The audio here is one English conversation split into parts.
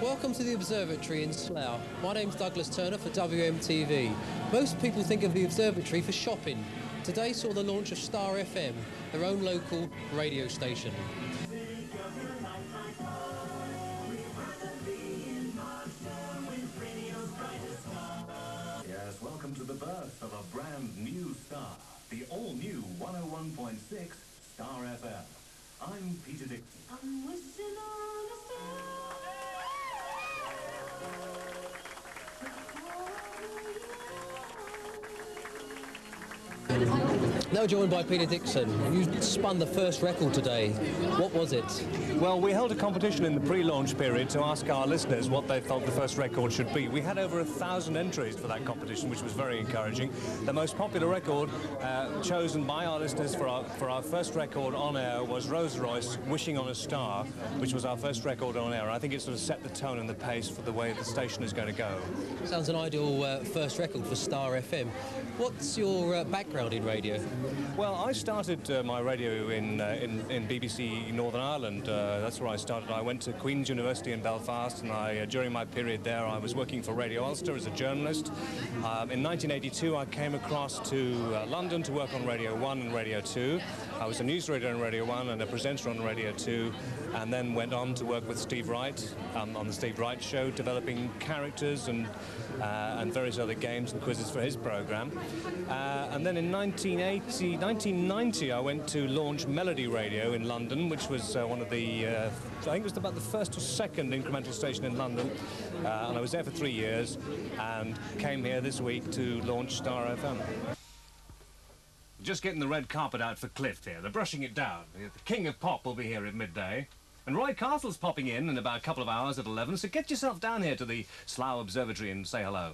Welcome to the observatory in Slough. My name's Douglas Turner for WMTV. Most people think of the observatory for shopping. Today saw the launch of Star FM, their own local radio station. Yes, welcome to the birth of a brand new star, the all-new 101.6 Star FM. I'm Peter Dickson. I'm wishing on a star. Now joined by Peter Dickson. You spun the first record today. What was it? Well, we held a competition in the pre-launch period to ask our listeners what they felt the first record should be. We had over 1,000 entries for that competition, which was very encouraging. The most popular record chosen by our listeners for our first record on air was Rolls Royce, Wishing on a Star, which was our first record on air. I think it sort of set the tone and the pace for the way the station is going to go. Sounds an ideal first record for Star FM. What's your background in radio? Well, I started my radio in BBC Northern Ireland. That's where I started. I went to Queen's University in Belfast, and during my period there, I was working for Radio Ulster as a journalist. In 1982, I came across to London to work on Radio 1 and Radio 2. I was a newsreader on Radio 1 and a presenter on Radio 2, and then went on to work with Steve Wright on the Steve Wright Show, developing characters and various other games and quizzes for his programme. And then in 1990, I went to launch Melody Radio in London, which was one of the, I think it was about the first or second incremental station in London. And I was there for 3 years and came here this week to launch Star FM. Just getting the red carpet out for Cliff here. They're brushing it down. The King of Pop will be here at midday. And Roy Castle's popping in about a couple of hours at 11, so get yourself down here to the Slough Observatory and say hello.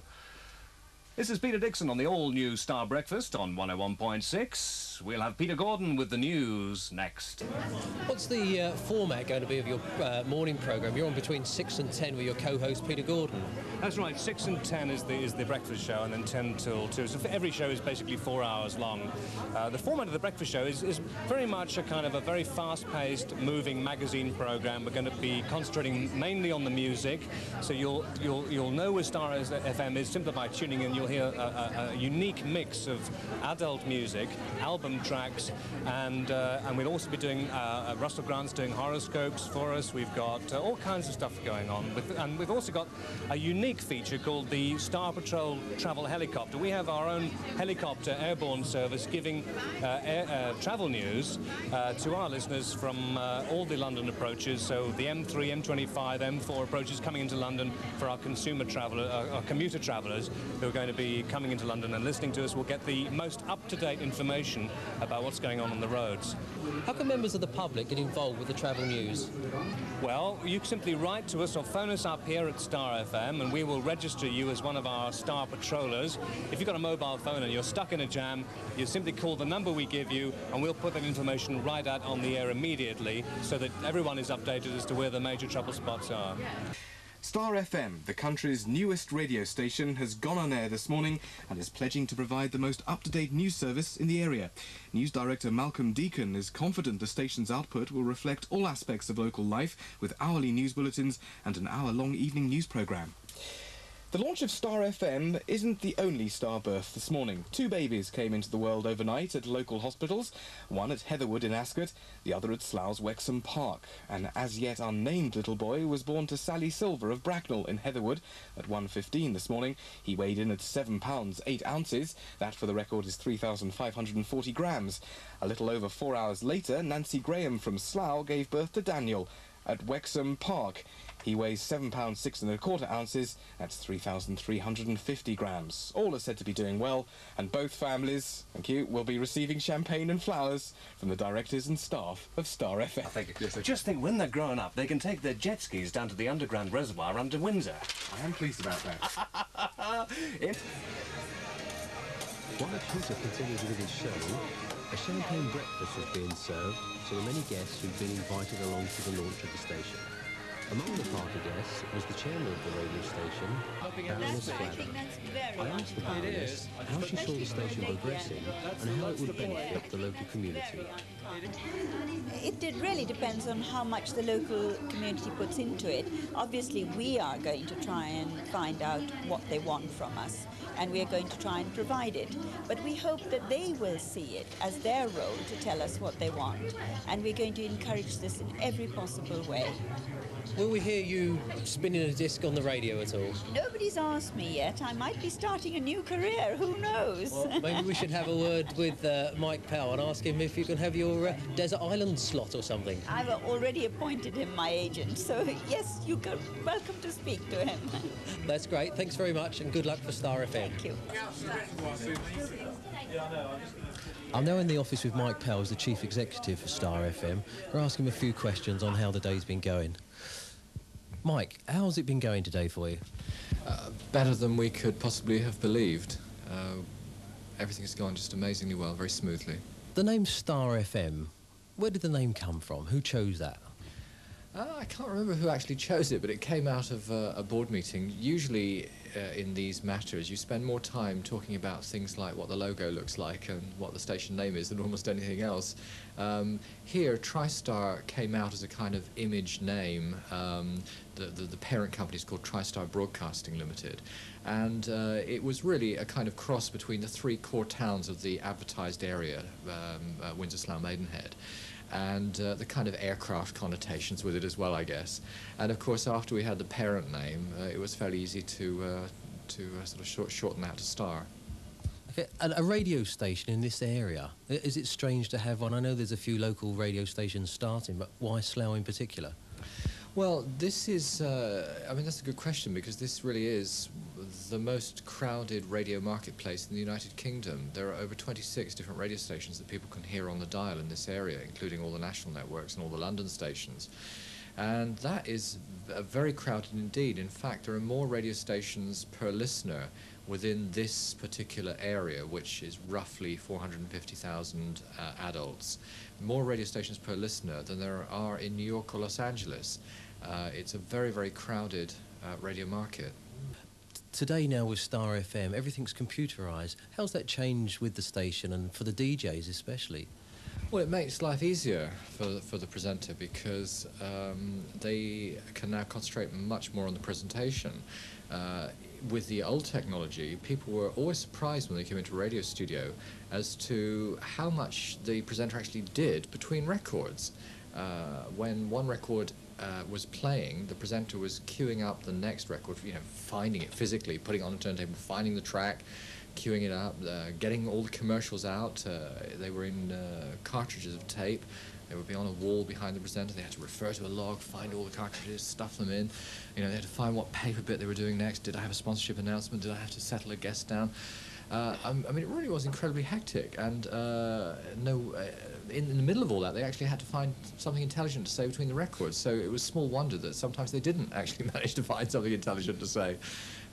This is Peter Dickson on the all-new Star Breakfast on 101.6. We'll have Peter Gordon with the news next. What's the format going to be of your morning programme? You're on between 6 and 10 with your co-host Peter Gordon. That's right, 6 and 10 is the breakfast show, and then 10 till 2. So every show is basically 4 hours long. The format of the breakfast show is very much a kind of a very fast-paced, moving magazine programme. We're going to be concentrating mainly on the music, so you'll know where Star FM is simply by tuning in. You'll hear a unique mix of adult music, album tracks, and we'll also be doing Russell Grant's doing horoscopes for us. We've got all kinds of stuff going on, and we've also got a unique feature called the Star Patrol Travel Helicopter. We have our own helicopter airborne service giving travel news to our listeners from all the London approaches, so the M3, M25, M4 approaches coming into London for our consumer traveller, our commuter travellers who are going to be coming into London and listening to us. Will get the most up-to-date information about what's going on the roads. How can members of the public get involved with the travel news? Well, you can simply write to us or phone us up here at Star FM, and we will register you as one of our Star Patrollers. If you've got a mobile phone and you're stuck in a jam, you simply call the number we give you, and we'll put that information right out on the air immediately so that everyone is updated as to where the major trouble spots are. Star FM, the country's newest radio station, has gone on air this morning and is pledging to provide the most up-to-date news service in the area. News Director Malcolm Deacon is confident the station's output will reflect all aspects of local life, with hourly news bulletins and an hour-long evening news programme. The launch of Star FM isn't the only star birth this morning. 2 babies came into the world overnight at local hospitals, one at Heatherwood in Ascot, the other at Slough's Wexham Park. An as-yet unnamed little boy was born to Sally Silver of Bracknell in Heatherwood at 1:15 this morning. He weighed in at 7 pounds 8 ounces. That, for the record, is 3,540 grams. A little over 4 hours later, Nancy Graham from Slough gave birth to Daniel at Wexham Park. He weighs 7 pounds 6 1/4 ounces. That's 3,350 grams. All are said to be doing well, and both families, thank you, will be receiving champagne and flowers from the directors and staff of Star FM. Thank you. Yes, just think, when they're growing up, they can take their jet skis down to the underground reservoir under Windsor. I am pleased about that. While Peter continued with his show, a champagne breakfast was being served to the many guests who'd been invited along to the launch of the station. Among the party guests was the chairman of the radio station, Baroness I Fladder. think that's very I asked the Baroness how she saw the station progressing and how it would benefit the local community. It really depends on how much the local community puts into it. Obviously, we are going to try and find out what they want from us, and we are going to try and provide it. But we hope that they will see it as their role to tell us what they want, and we're going to encourage this in every possible way. Will we hear you spinning a disc on the radio at all? Nobody's asked me yet. I might be starting a new career. Who knows? Well, maybe we should have a word with Mike Powell and ask him if you can have your Desert Island slot or something. I've already appointed him my agent, so yes, you can. Welcome to speak to him. That's great. Thanks very much, and good luck for Star FM. Thank you. I'm now in the office with Mike Powell, the chief executive for Star FM. We're asking him a few questions on how the day's been going. Mike, how's it been going today for you? Better than we could possibly have believed. Everything has gone just amazingly well, very smoothly. The name Star FM, where did the name come from? Who chose that? I can't remember who actually chose it, but it came out of a board meeting. Usually in these matters, you spend more time talking about things like what the logo looks like and what the station name is than almost anything else. Here, TriStar came out as a kind of image name. The parent company is called TriStar Broadcasting Limited, and it was really a kind of cross between the three core towns of the advertised area, Windsor, Slough, Maidenhead, and the kind of aircraft connotations with it as well, I guess. And of course, after we had the parent name, it was fairly easy to sort of shorten that to Star. Okay, a radio station in this area, is it strange to have one? I know there's a few local radio stations starting, but why Slough in particular? Well, this is, I mean, that's a good question, because this really is the most crowded radio marketplace in the United Kingdom. There are over 26 different radio stations that people can hear on the dial in this area, including all the national networks and all the London stations. And that is very crowded indeed. In fact, there are more radio stations per listener within this particular area, which is roughly 450,000 adults. More radio stations per listener than there are in New York or Los Angeles. It's a very, very crowded radio market. Today now with Star FM, everything's computerised. How's that changed with the station and for the DJs especially? Well, it makes life easier for the presenter, because they can now concentrate much more on the presentation. With the old technology, people were always surprised when they came into a radio studio as to how much the presenter actually did between records. When one record was playing, the presenter was queuing up the next record, finding it physically, putting it on a turntable, finding the track, queuing it up, getting all the commercials out. They were in cartridges of tape. They would be on a wall behind the presenter. They had to refer to a log, find all the cartridges, stuff them in. They had to find what paper bit they were doing next. Did I have a sponsorship announcement? Did I have to settle a guest down? I mean, it really was incredibly hectic. And in the middle of all that, they actually had to find something intelligent to say between the records. So it was small wonder that sometimes they didn't actually manage to find something intelligent to say.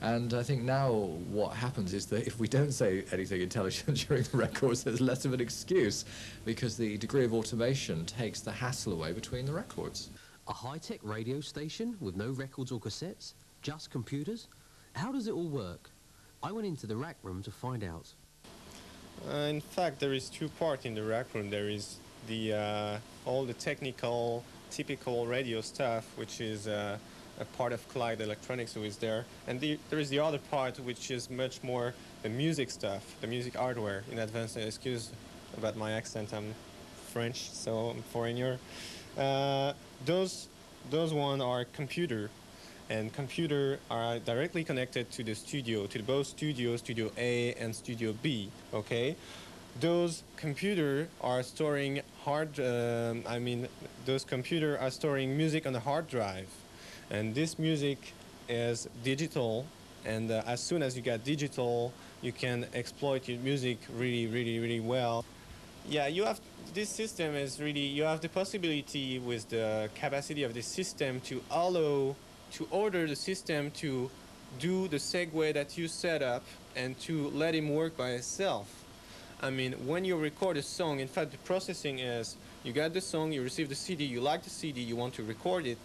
And I think now what happens is that if we don't say anything intelligent during the records, there's less of an excuse, because the degree of automation takes the hassle away between the records. A high-tech radio station with no records or cassettes, just computers? How does it all work? I went into the rack room to find out. In fact, there is two parts in the rack room. There is the all the technical, typical radio stuff, which is a part of Clyde Electronics, who is there. And there is the other part, which is much more the music stuff, the music hardware. In advance, excuse about my accent, I'm French, so I'm foreigner. Those one are computer, and computer are directly connected to the studio, to both studios, Studio A and Studio B, okay? Those computers are storing those computers are storing music on a hard drive. And this music is digital, and as soon as you get digital, you can exploit your music really, really, really well. Yeah, this system is really, you have the possibility with the capacity of the system to order the system to do the segue that you set up and to let him work by itself. I mean, when you record a song, in fact, the processing is, you got the song, you receive the CD, you like the CD, you want to record it,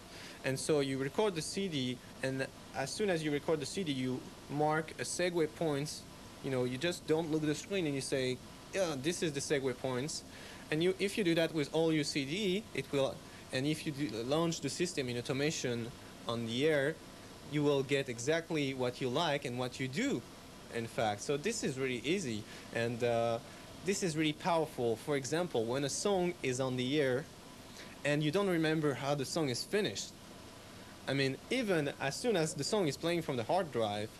And so you record the CD, and as soon as you record the CD, you mark a segue points. You know, you just don't look at the screen and you say, yeah, this is the segue points. And if you do that with all your CD, it will, and if you launch the system in automation on the air, you will get exactly what you like and what you do, in fact. So this is really easy, and this is really powerful. For example, when a song is on the air and you don't remember how the song is finished, I mean, even as soon as the song is playing from the hard drive,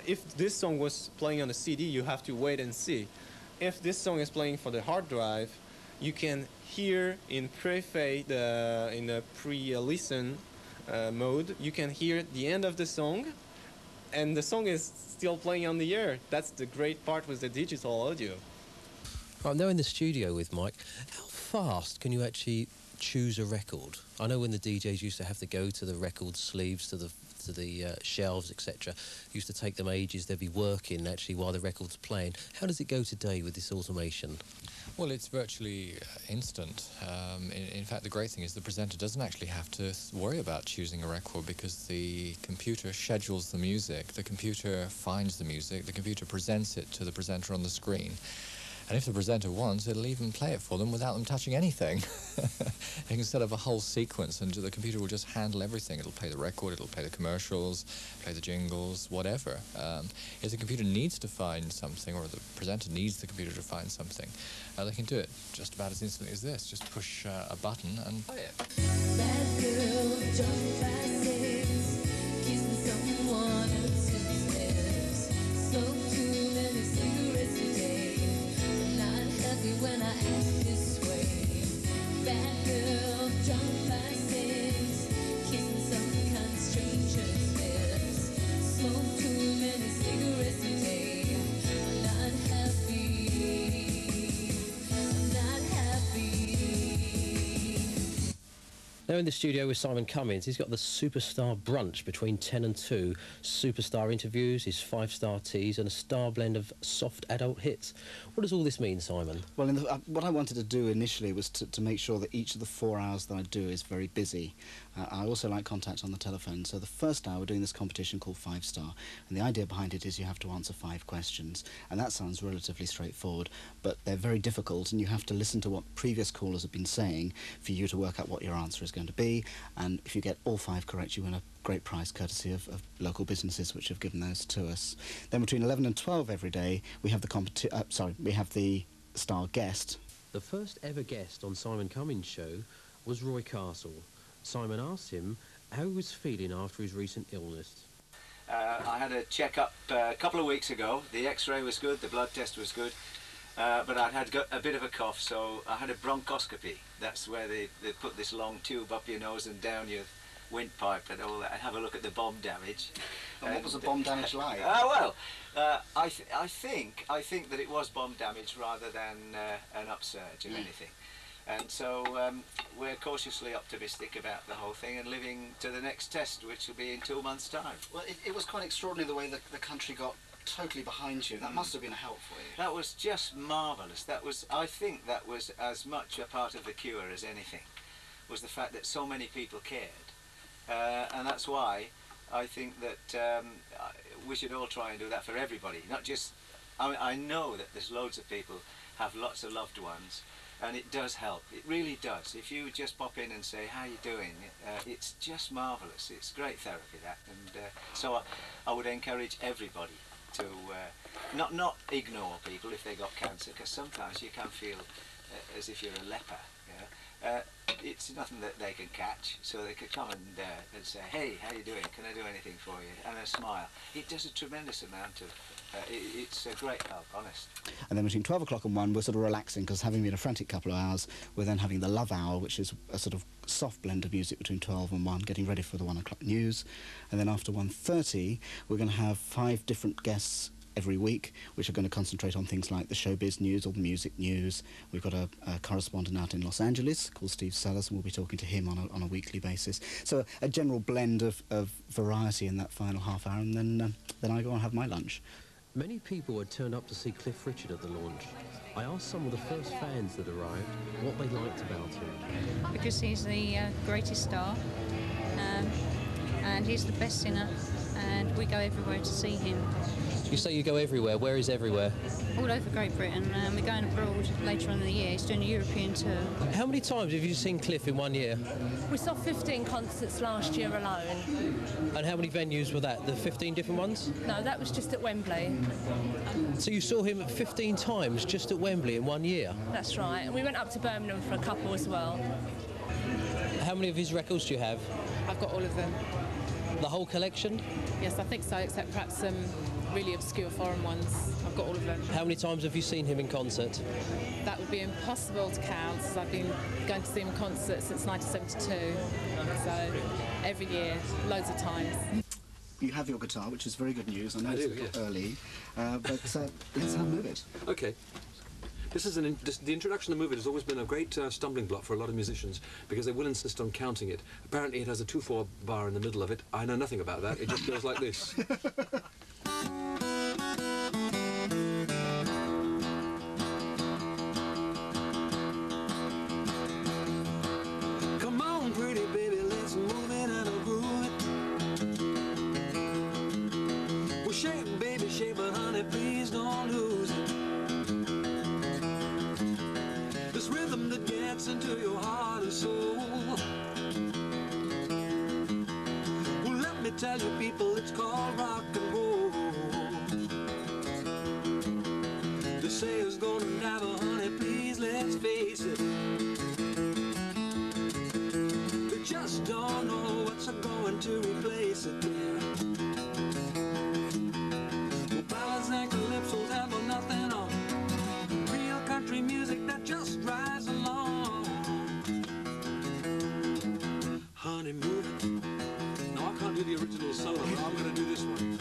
if this song was playing on a CD, you have to wait and see. If this song is playing for the hard drive, you can hear in pre-fade, in a pre-listen mode, you can hear the end of the song, and the song is still playing on the air. That's the great part with the digital audio. I'm now in the studio with Mike. How fast can you actually choose a record? I know when the DJs used to have to go to the record sleeves, to the shelves, etc. Used to take them ages. They'd be working actually while the record's playing. How does it go today with this automation? Well, it's virtually instant. In fact, the great thing is the presenter doesn't actually have to worry about choosing a record, because the computer schedules the music, the computer finds the music, the computer presents it to the presenter on the screen. And if the presenter wants, it'll even play it for them without them touching anything. You can set up a whole sequence, and the computer will just handle everything. It'll play the record, it'll play the commercials, play the jingles, whatever. If the computer needs to find something, or the presenter needs the computer to find something, they can do it just about as instantly as this. Just push a button and play it. That girl jumped by six, kissing someone else's lips. Smoked too many cigarettes a day. I'm not happy when I act this way. Bad girl jumped by six, kissing some kind of stranger's lips. Smoked too many cigarettes a day. I'm not happy. I'm not happy. Now in the studio with Simon Cummins. He's got the Superstar Brunch between 10 and 2, Superstar interviews, his 5-star teas and a star blend of soft adult hits. What does all this mean, Simon? Well, what I wanted to do initially was to make sure that each of the 4 hours that I do is very busy. I also like contact on the telephone, so the first hour we're doing this competition called 5-star, and the idea behind it is you have to answer 5 questions, and that sounds relatively straightforward, but they're very difficult, and you have to listen to what previous callers have been saying for you to work out what your answer is going to be, and if you get all 5 correct, you win a great prize courtesy of local businesses which have given those to us. Then between 11 and 12 every day, we have the star guest. The first ever guest on Simon Cummins' show was Roy Castle. Simon asked him how he was feeling after his recent illness. I had a check-up a couple of weeks ago. The x-ray was good, the blood test was good, but I'd had a bit of a cough, so I had a bronchoscopy. That's where they put this long tube up your nose and down your windpipe and all that, and have a look at the bomb damage. And what was the bomb damage like? I think that it was bomb damage rather than an upsurge or anything. And so we're cautiously optimistic about the whole thing and living to the next test, which will be in 2 months' time. Well, it was quite extraordinary the way the country got totally behind you. That must have been a help for you. That was just marvellous. I think that was as much a part of the cure as anything, was the fact that so many people cared. And that's why I think that we should all try and do that for everybody, not just... I know that there's loads of people have lots of loved ones, and it does help. It really does. If you just pop in and say, how you doing? It's just marvellous. It's great therapy, that. And so I would encourage everybody to not ignore people if they got cancer, because sometimes you can feel as if you're a leper. It's nothing that they can catch, so they could come and say, hey, how you doing? Can I do anything for you? And a smile. It does a tremendous amount of... it's a great help, honest. And then between 12 o'clock and 1, we're sort of relaxing, because having been a frantic couple of hours, we're then having the Love Hour, which is a sort of soft blend of music between 12 and 1, getting ready for the 1 o'clock news. And then after 1:30, we're going to have 5 different guests every week, which are going to concentrate on things like the showbiz news or the music news. We've got a correspondent out in Los Angeles called Steve Sellers, and we'll be talking to him on a weekly basis. So a general blend of variety in that final half hour, and then I go and have my lunch. Many people had turned up to see Cliff Richard at the launch. I asked some of the first fans that arrived what they liked about him. Because he's the greatest star, and he's the best singer, and we go everywhere to see him. You say you go everywhere. Where is everywhere? All over Great Britain, and we're going abroad later on in the year. He's doing a European tour. How many times have you seen Cliff in 1 year? We saw 15 concerts last year alone. And how many venues were that? The 15 different ones? No, that was just at Wembley. So you saw him 15 times just at Wembley in 1 year? That's right. And we went up to Birmingham for a couple as well. How many of his records do you have? I've got all of them. The whole collection? Yes, I think so, except perhaps some really obscure foreign ones. I've got all of them. How many times have you seen him in concert? That would be impossible to count, as I've been going to see him in concert since 1972. So every year, loads of times. You have your guitar, which is very good news. I know it's a little early, but let's have Move It. Okay. This is the introduction to Move It has always been a great stumbling block for a lot of musicians because they will insist on counting it. Apparently it has a 2/4 bar in the middle of it. I know nothing about that. It just goes like this. Come on, pretty baby, let's move it and groove it. Well, shake, baby, shake, but honey, please don't lose it. Rhythm that gets into your heart and soul. Well, let me tell you, people, it's called rock and roll. They say it's gonna never, honey, please, let's face it. They just don't know what's going to replace it. Well, ballads and calypsos have nothing on real country music that just drives along. Honey, move it. No, I can't do the original solo, but I'm going to do this one.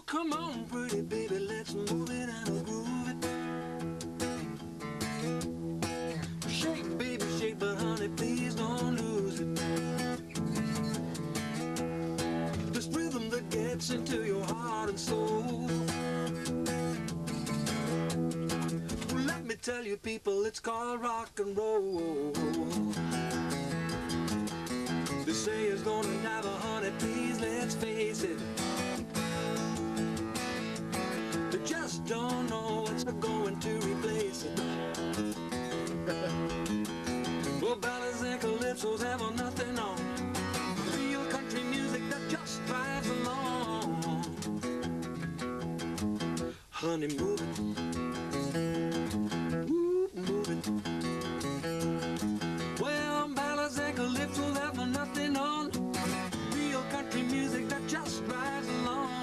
Come on, pretty baby, let's move it and groove it. Shake, baby, shake, but honey, please don't lose it. This rhythm that gets into your heart and soul. Well, let me tell you, people, it's called rock and roll. They say it's gonna never, honey, please, let's face it. Just don't know what's going to replace it. Well, ballads and calypsos have nothing on real country music that just drives along. Honey, move it. Ooh, move it. Well, ballads and calypsos have nothing on real country music that just drives along.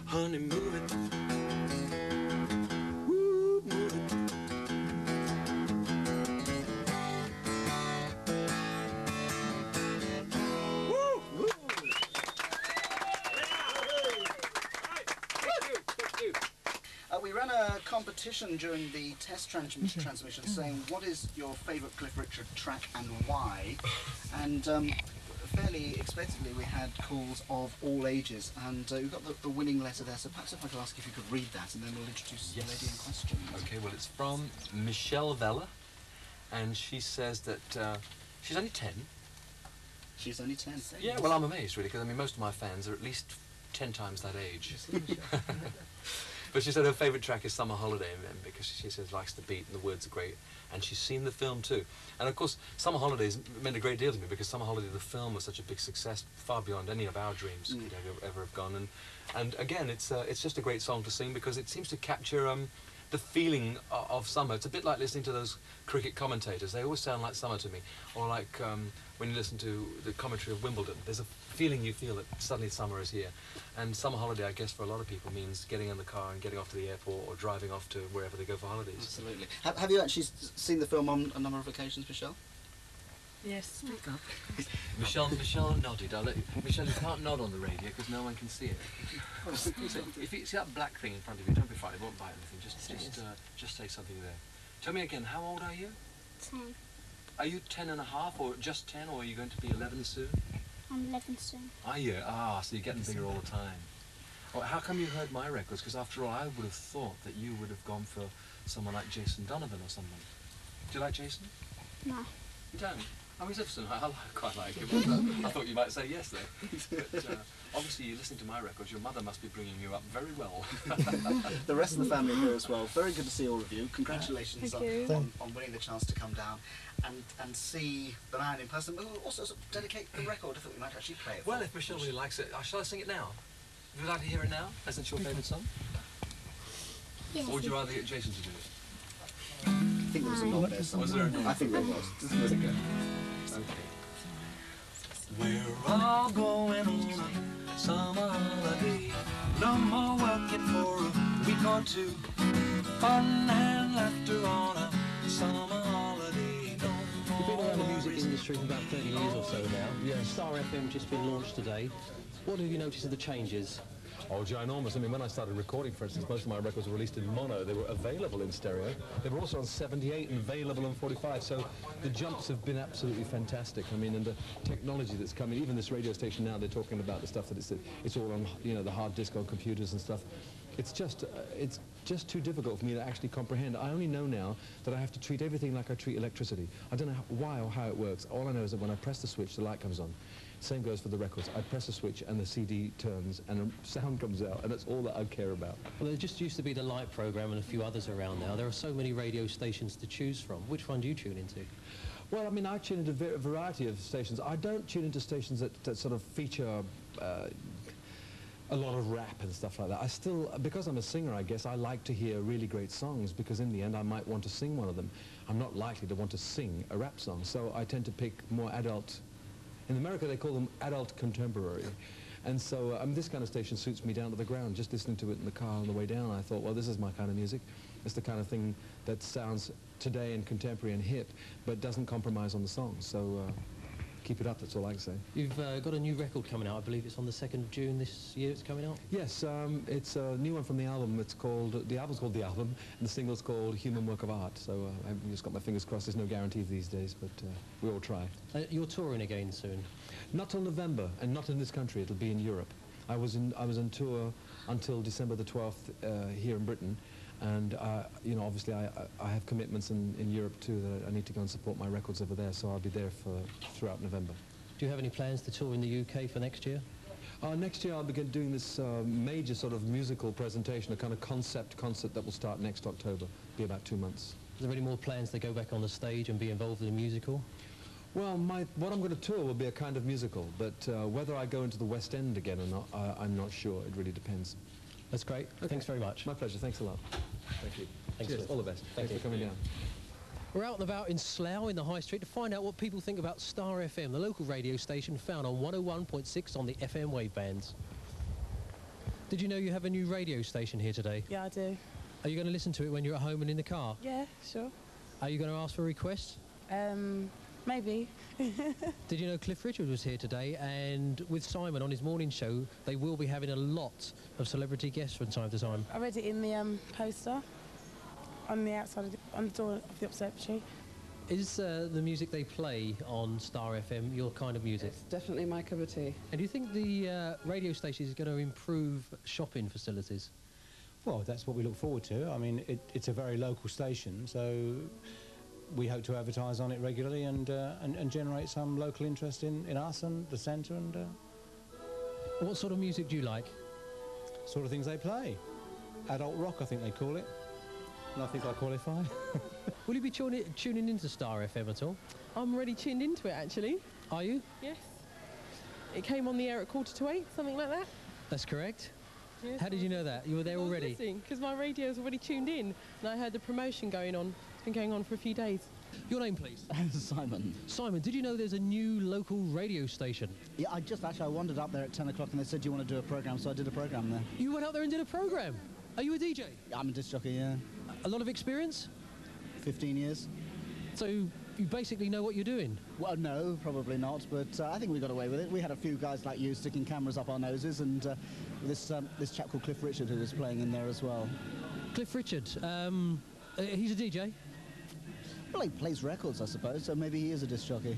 Honey, move it. Woo, move it. Woo, woo. We ran a competition during the test transmission saying what is your favourite Cliff Richard track and why, and fairly expectedly we had calls of all ages, and we've got the winning letter there, so perhaps if I could ask if you could read that and then we'll introduce the lady in question. Okay, well it's from Michelle Vella, and she says that she's only 10. She's only 10? Yeah, well I'm amazed really, because I mean most of my fans are at least 10 times that age. But she said her favourite track is Summer Holiday, because she says likes the beat and the words are great, and she's seen the film too. And of course, Summer Holidays meant a great deal to me because Summer Holiday, the film, was such a big success, far beyond any of our dreams could ever have gone. And again, it's just a great song to sing because it seems to capture the feeling of summer. It's a bit like listening to those cricket commentators. They always sound like summer to me, or like when you listen to the commentary of Wimbledon. There's a feeling you feel that suddenly summer is here. And Summer Holiday, I guess, for a lot of people means getting in the car and getting off to the airport or driving off to wherever they go for holidays. Absolutely. Have you actually seen the film on a number of occasions, Michelle? Yes, speak up. Michelle nodded. Michelle, you can't nod on the radio because no one can see it. So if you see that black thing in front of you, don't be frightened. It won't bite anything. Just say something there. Tell me again. How old are you? 10. Are you 10 and a half, or just 10, or are you going to be 11 soon? I'm 11 soon. Are you? Ah, so you're getting bigger all the time. Well, how come you heard my records? Because after all, I would have thought that you would have gone for someone like Jason Donovan or someone. Do you like Jason? No. You don't? Oh, he's interesting. I quite like him. I thought you might say yes there. But obviously, you listen to my records. Your mother must be bringing you up very well. The rest of the family here as well. Very good to see all of you. Congratulations Thank you. on winning the chance to come down and see the man in person, but also sort of dedicate the record. I thought we might actually play it. Well, if Michelle really likes it, shall I sing it now? Would you like to hear it now? Isn't it your favourite song? Yes. Or would you rather get Jason to do it? I think there was a nod there somewhere. Was there a nod? I think there was. This is really good. Okay. We're all going on a summer holiday. No more working for a week or two. Fun and laughter on a summer holiday. No You've been around the music industry for about 30 years or so now. Yes. Star FM just been launched today. What have you noticed of the changes? Oh, ginormous. I mean, when I started recording, for instance, most of my records were released in mono. They were available in stereo. They were also on 78 and available on 45. So the jumps have been absolutely fantastic. I mean, and the technology that's coming, even this radio station now, they're talking about the stuff that it's all on, you know, the hard disk on computers and stuff. It's just too difficult for me to actually comprehend. I only know now that I have to treat everything like I treat electricity. I don't know why or how it works. All I know is that when I press the switch, the light comes on. Same goes for the records. I press a switch and the CD turns and a sound comes out, and that's all that I care about. Well, there just used to be the Light programme and a few others around now. There are so many radio stations to choose from. Which one do you tune into? Well, I mean, I tune into a variety of stations. I don't tune into stations that sort of feature a lot of rap and stuff like that. I still, because I'm a singer, I guess, I like to hear really great songs, because in the end I might want to sing one of them. I'm not likely to want to sing a rap song, so I tend to pick more adult. In America, they call them adult contemporary. And so this kind of station suits me down to the ground. Just listening to it in the car on the way down, I thought, well, this is my kind of music. It's the kind of thing that sounds today and contemporary and hip, but doesn't compromise on the song. So keep it up, that's all I can say. You've got a new record coming out. I believe it's on the 2nd of June this year it's coming out? Yes, it's a new one from the album. The album's called The Album, and the single's called Human Work of Art. So I've just got my fingers crossed. There's no guarantee these days, but we all try. You're touring again soon? Not till November, and not in this country. It'll be in Europe. I was on tour until December the 12th here in Britain, and you know, obviously I have commitments in Europe too, that I need to go and support my records over there, so I'll be there throughout November. Do you have any plans to tour in the UK for next year? Next year I'll begin doing this major sort of musical presentation, a kind of concept concert that will start next October. Be about 2 months. Is there any more plans to go back on the stage and be involved in a musical? Well, what I'm going to tour will be a kind of musical, but whether I go into the West End again or not, I'm not sure. It really depends. That's great. Okay. Thanks very much. My pleasure. Thanks a lot. Thank you. Thanks. Cheers. All the best. Thanks for coming down. We're out and about in Slough in the High Street to find out what people think about Star FM, the local radio station found on 101.6 on the FM wave bands. Did you know you have a new radio station here today? Yeah, I do. Are you going to listen to it when you're at home and in the car? Yeah, sure. Are you going to ask for a request? Maybe. Did you know Cliff Richard was here today, and with Simon on his morning show, they will be having a lot of celebrity guests from time to time? I read it in the poster on the outside on the door of the observatory. Is the music they play on Star FM your kind of music? It's definitely my cup of tea. And do you think the radio station is going to improve shopping facilities? Well, that's what we look forward to. I mean, it's a very local station, so we hope to advertise on it regularly and generate some local interest in us and the centre. And what sort of music do you like? Sort of things they play. Adult rock, I think they call it. And I think I qualify. Will you be tuning into Star FM at all? I'm already tuned into it, actually. Are you? Yes. It came on the air at 7:45, something like that. That's correct. Yes, How did you know that? You were there already? Because my radio's already tuned in, and I heard the promotion going on. It's been going on for a few days. Your name, please? Simon. Simon, did you know there's a new local radio station? Yeah, I wandered up there at 10 o'clock and they said, do you want to do a programme? So I did a programme there. You went out there and did a programme? Are you a DJ? I'm a disc jockey, yeah. A lot of experience? 15 years. So You basically know what you're doing. Well, no, probably not, but I think we got away with it. We had a few guys like you sticking cameras up our noses, and this chap called Cliff Richard who was playing in there as well. Cliff Richard, he's a DJ? Well, he plays records, I suppose, so maybe he is a disc jockey.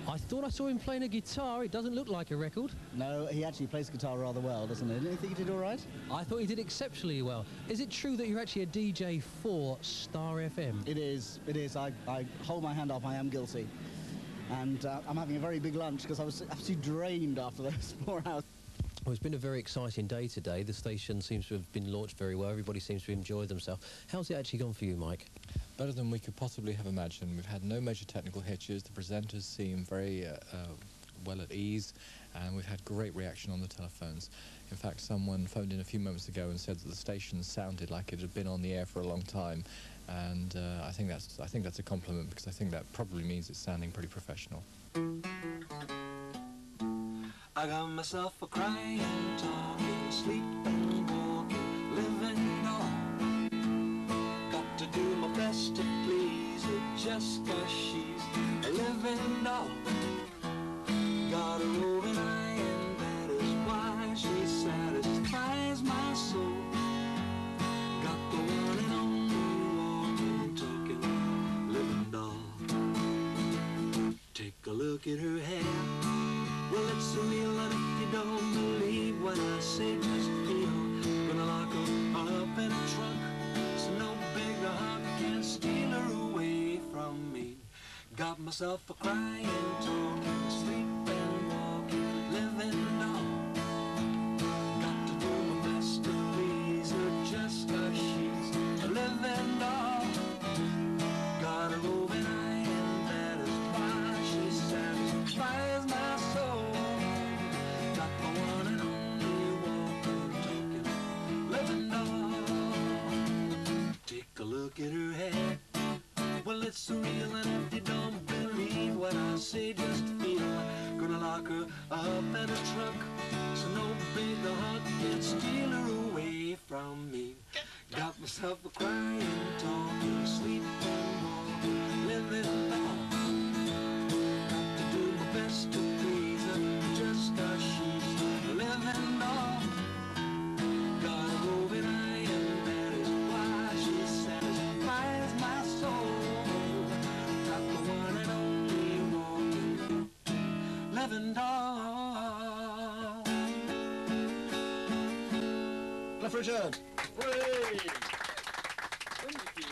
I thought I saw him playing a guitar. It doesn't look like a record. No, he actually plays guitar rather well, doesn't he? Didn't you think he did all right? I thought he did exceptionally well. Is it true that you're actually a DJ for Star FM? It is. It is. I hold my hand up. I am guilty. And I'm having a very big lunch because I was absolutely drained after those 4 hours. Well, it's been a very exciting day today. The station seems to have been launched very well. Everybody seems to enjoy themselves. How's it actually gone for you, Mike? Better than we could possibly have imagined. We've had no major technical hitches. The presenters seem very well at ease, and we've had great reaction on the telephones. In fact, someone phoned in a few moments ago and said that the station sounded like it had been on the air for a long time, and I think that's a compliment, because I think that probably means it's sounding pretty professional. I got myself a crying, talking, sleeping, walking, living doll. Got to do my best to please her just 'cause she's a living doll. Got a roving eye, and that is why she satisfies my soul. Got the one and only walking, talking, living doll. Take a look at her hair. Well, it's real, and if you don't believe what I say, just feel. Gonna lock her up in a trunk, so no bigger heart can steal her away from me. Got myself a crying, talking, sleeping, walking, living doll. Got to do my best to please her just 'cause she's a living doll. Got a roving eye, and that is why she satisfies my soul. Got the one and only walking, talking, living doll. Take a look at her hair. Well, it's real, and if you don't believe what I say, just feel. Gonna lock her up in a trunk, so no bigger heart can steal her away from me. Got myself a crying, talking, sleeping, walking, living doll. Got to do my best to please her just 'cause she's a living doll. Got a roving eye, and that is why she satisfies my soul. Got the one and only walking, living doll. Cliff Richard! Hooray! Thank you.